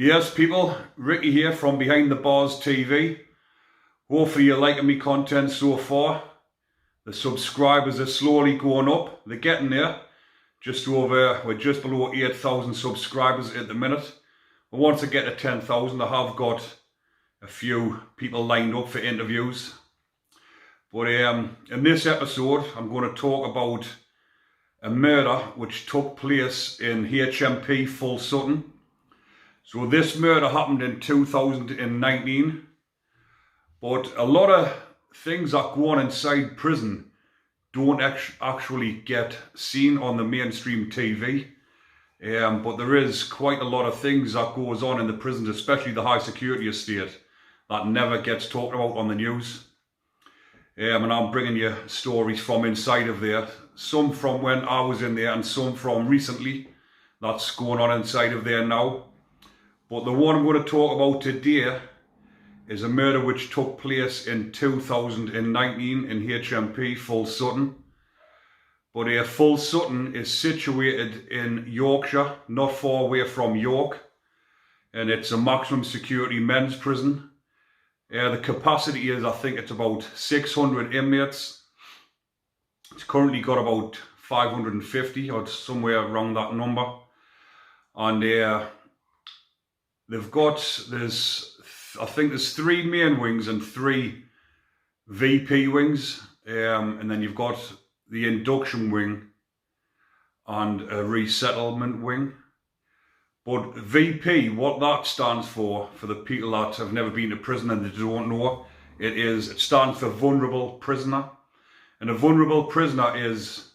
Yes, people, Ricky here from Behind the Bars TV. Hopefully you're liking me content so far. The subscribers are slowly going up. They're getting there. We're just below 8,000 subscribers at the minute. But once I get to 10,000, I have got a few people lined up for interviews. But in this episode, I'm going to talk about a murder which took place in HMP Full Sutton. So this murder happened in 2019, but a lot of things that go on inside prison don't actually get seen on the mainstream TV. But there is quite a lot of things that goes on in the prisons, especially the high security estate, that never gets talked about on the news. And I'm bringing you stories from inside of there, some from when I was in there and some from recently that's going on inside of there now. But the one I'm going to talk about today is a murder which took place in 2019 in HMP Full Sutton. But Full Sutton is situated in Yorkshire, not far away from York, and it's a maximum security men's prison. The capacity is, I think it's about 600 inmates. It's currently got about 550 or somewhere around that number. And I think there's 3 main wings and 3 VP wings. And then you've got the induction wing and a resettlement wing. But VP, what that stands for the people that have never been to prison and they don't know, it stands for vulnerable prisoner. And a vulnerable prisoner is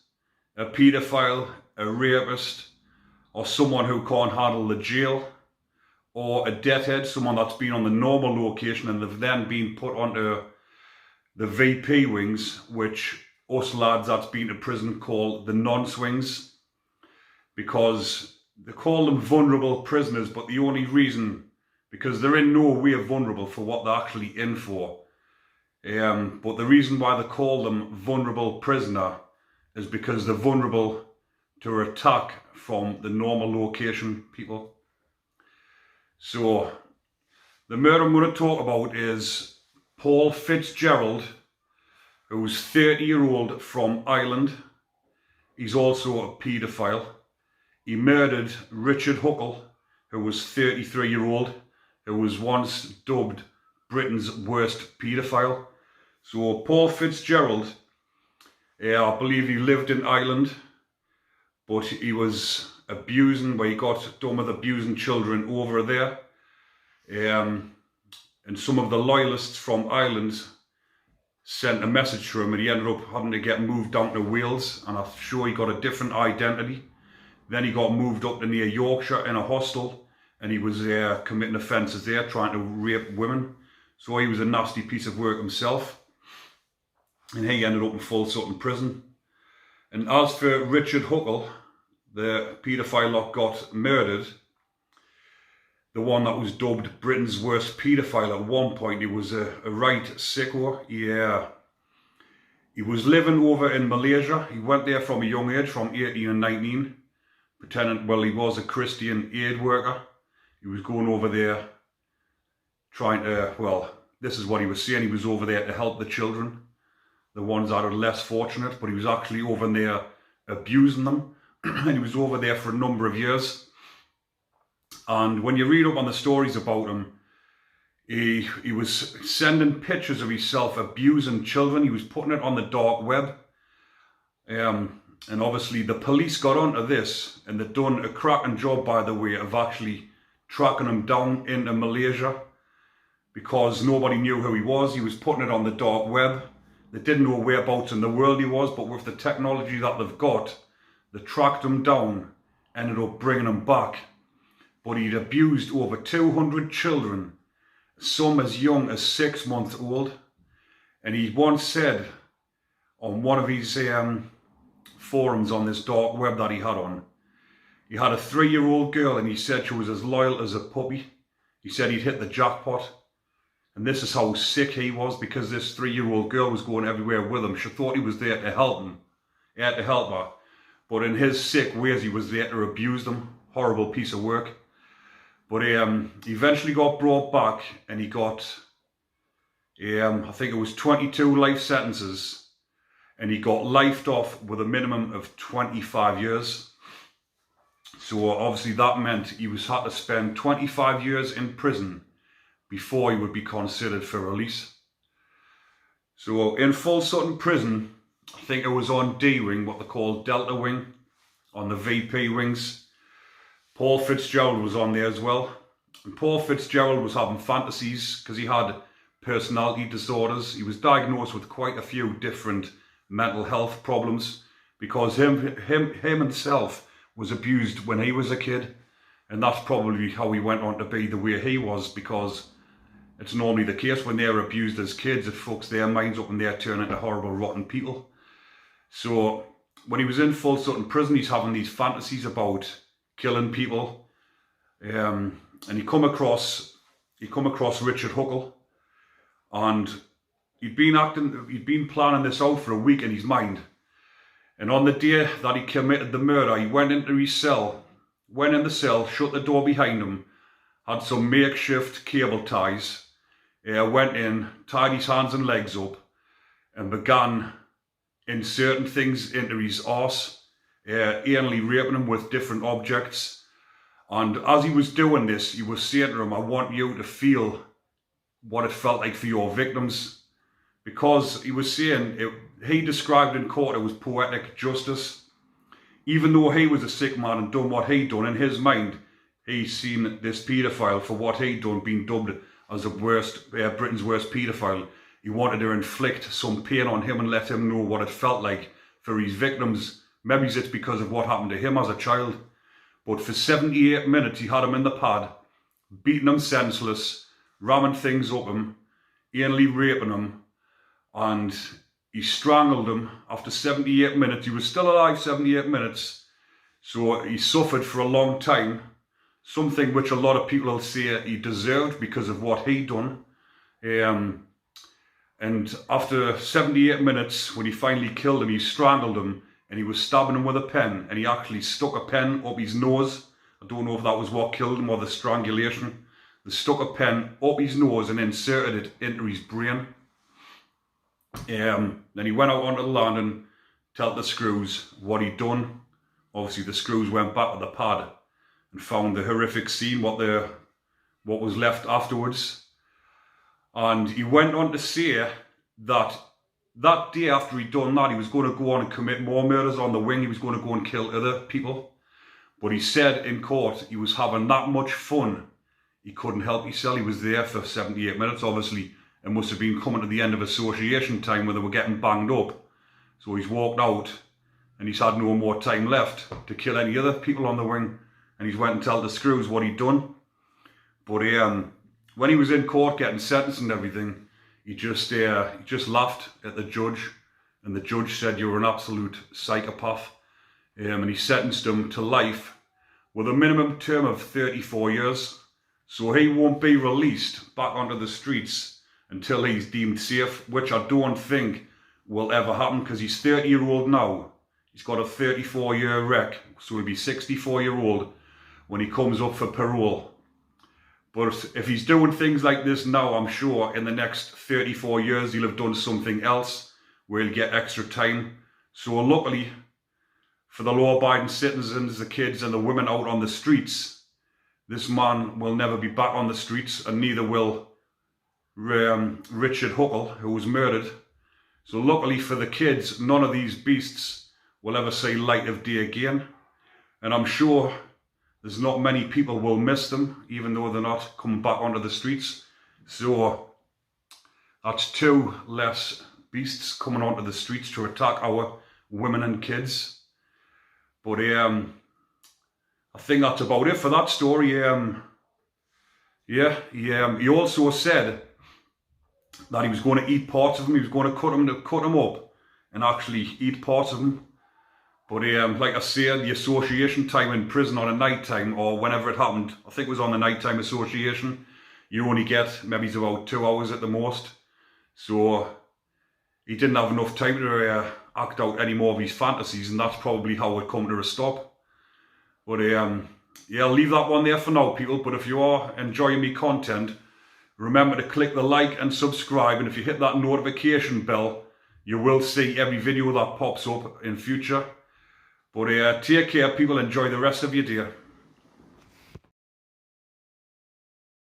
a paedophile, a rapist, or someone who can't handle the jail, or a deathhead, someone that's been on the normal location and they've then been put onto the VP wings, which us lads that's been to prison call the nonce wings, because they call them vulnerable prisoners, but the only reason, because they're in no way vulnerable for what they're actually in for. But the reason why they call them vulnerable prisoner is because they're vulnerable to attack from the normal location people. So the murder I'm going to talk about is Paul Fitzgerald, who's 30-year-old from Ireland. He's also a paedophile. He murdered Richard Huckle, who was 33-year-old, who was once dubbed Britain's worst paedophile. So Paul Fitzgerald, I believe he lived in Ireland, but he was he got done with abusing children over there. And some of the loyalists from Ireland sent a message to him and he ended up having to get moved down to Wales, and I'm sure he got a different identity. Then he got moved up to near Yorkshire in a hostel, and he was committing offences there, trying to rape women. So he was a nasty piece of work himself. And he ended up in Full Sutton prison. And as for Richard Huckle, the paedophile that got murdered, the one that was dubbed Britain's worst paedophile at one point, he was a right sicko. He was living over in Malaysia. He went there from a young age, from 18 and 19, pretending, well, he was a Christian aid worker. He was going over there trying to, well, this is what he was saying, he was over there to help the children, the ones that are less fortunate, but he was actually over there abusing them. And he was over there for a number of years. And when you read up on the stories about him, he was sending pictures of himself abusing children. He was putting it on the dark web. And obviously the police got onto this, and they've done a cracking job, by the way, of actually tracking him down into Malaysia, because nobody knew who he was. He was putting it on the dark web. They didn't know whereabouts in the world he was, but with the technology that they've got, they tracked him down, ended up bringing him back. But he'd abused over 200 children, some as young as 6 months old. And he once said on one of his forums on this dark web that he had on, he had a 3-year-old girl and he said she was as loyal as a puppy. He said he'd hit the jackpot. And this is how sick he was, because this 3-year-old girl was going everywhere with him. She thought he was there to help him. He had to help her. But in his sick ways, he was there to abuse them. Horrible piece of work. But he eventually got brought back, and he got, I think it was 22 life sentences, and he got lifed off with a minimum of 25 years. So obviously that meant he had to spend 25 years in prison before he would be considered for release. So in Full Sutton prison, I think it was on D wing, what they call Delta wing, on the VP wings. Paul Fitzgerald was on there as well. And Paul Fitzgerald was having fantasies because he had personality disorders. He was diagnosed with quite a few different mental health problems because himself was abused when he was a kid. And that's probably how he went on to be the way he was, because it's normally the case when they're abused as kids, it fucks their minds up and they turn into horrible, rotten people. So when he was in Full Sutton prison, he's having these fantasies about killing people. And he come across Richard Huckle, and he'd been planning this out for a week in his mind. And on the day that he committed the murder, he went into his cell, went in the cell, shut the door behind him, had some makeshift cable ties, went in, tied his hands and legs up, and began inserting things into his arse, anally raping him with different objects. And as he was doing this, he was saying to him, I want you to feel what it felt like for your victims. Because he was saying, he described in court it was poetic justice. Even though he was a sick man and done what he'd done, in his mind, he's seen this paedophile for what he'd done being dubbed as the worst, Britain's worst paedophile. He wanted to inflict some pain on him and let him know what it felt like for his victims. Maybe it's because of what happened to him as a child. But for 78 minutes, he had him in the pad, beating him senseless, ramming things up him, anally raping him, and he strangled him. After 78 minutes, he was still alive 78 minutes, so he suffered for a long time, something which a lot of people will say he deserved because of what he'd done. And after 78 minutes, when he finally killed him, he strangled him, and he was stabbing him with a pen, and he actually stuck a pen up his nose. I don't know if that was what killed him or the strangulation. They stuck a pen up his nose and inserted it into his brain. Then he went out onto the land and told the screws what he'd done. Obviously the screws went back to the pad and found the horrific scene, what was left afterwards. And he went on to say that day after he'd done that, he was going to go on and commit more murders on the wing. He was going to go and kill other people. But he said in court he was having that much fun, he couldn't help himself. He was there for 78 minutes. Obviously, it must have been coming to the end of association time where they were getting banged up. So he's walked out and he's had no more time left to kill any other people on the wing. And he's went and told the screws what he'd done. But when he was in court getting sentenced and everything, he just laughed at the judge, and the judge said, "You're an absolute psychopath." And he sentenced him to life with a minimum term of 34 years. So he won't be released back onto the streets until he's deemed safe, which I don't think will ever happen, because he's 30-year-old now. He's got a 34-year rec, so he'll be 64-year-old when he comes up for parole. But if he's doing things like this now, I'm sure in the next 34 years he'll have done something else where he'll get extra time. So luckily for the law-abiding citizens, the kids and the women out on the streets, this man will never be back on the streets, and neither will Richard Huckle, who was murdered. So luckily for the kids, none of these beasts will ever see light of day again. And I'm sure there's not many people will miss them, even though they're not coming back onto the streets. So that's 2 less beasts coming onto the streets to attack our women and kids. But I think that's about it for that story. He also said that he was going to eat parts of him. He was going to cut him up and actually eat parts of him. But like I said, the association time in prison on a night time, or whenever it happened, I think it was on the night time association, you only get maybe it's about 2 hours at the most. So he didn't have enough time to act out any more of his fantasies, and that's probably how it come to a stop. But yeah, I'll leave that one there for now, people. But if you are enjoying me content, remember to click the like and subscribe. And if you hit that notification bell, you will see every video that pops up in future. But take care, people. Enjoy the rest of your day.